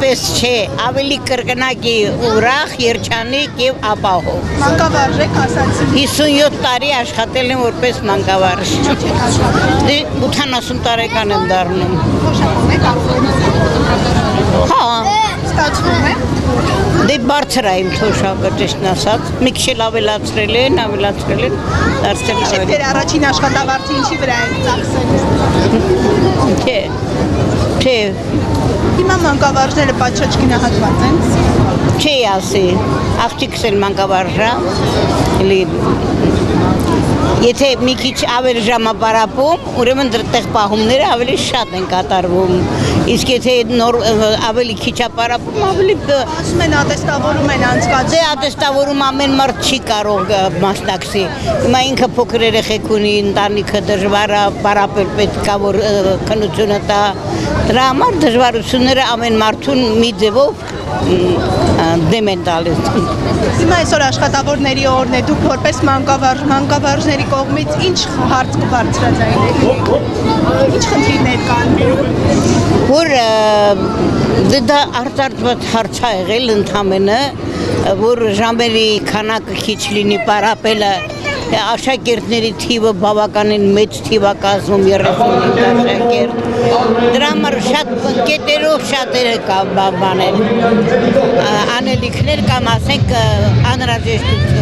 պես չէ, ավելի կրկնակի, ուրախ, երջանիկ եւ ապահով։ Մանկավարժ եք, ասացի։ 57 տարի աշխատել եմ որպես մանկավարժ։ Դե 80 տարեկան եմ դառնում։ Փոշակում եք ապրում։ Հա, Ստացվում է։ դե բարձր է իմ թոշակը, ճիշտն ասած։ Մի քիչ էլ ավելացրել են, դարձել Իշեք ավելի։ դեր առաջին աշխատավարձը ինչի վրա եք ծախսել։ Չէ, Հիմա մանկավարժները պատշաճ գնահատված են։ չի ասի, աղջիկս էլ մանկավարժ է, էլի եթե մի քիչ ավելի ժամապարապում, ուրեմն դրտեղ պահումները ավելի շատ են կատարվում, իսկ եթե ավելի քիչ ապարապում, ավելի Ասում են ատեստավորում են անցկացում։ դե ատեստավորում ամեն մարդ չի կարող մասնակցի, հիմա ինքը փոքր երեխեք ունի, ընտանիքը դժվար է, պարապել պետք է որ քննությունը տա, դրա համար դժվարությունները ամեն մարդուն մի ձևով դեմ են տալիս։ Հիմա այսօր աշխատավորների օրն է, դուք որպես մանկավարժների կողմից ինչ հարց կբարձրաձայնեք։ Ինչ խնդիրներ կան։ Որ դա արտարդված հարց է եղել ընդամենը, որ ժամերի քանակը քիչ լինի պարապելը, աշակերտների թիվը բավականին մեծ թիվ է կազմում 35 աշակերտ։ Դրա համար շատ կետերով շատերը կա բաներ, անելիքներ կամ ասենք անհրաժեշտություն։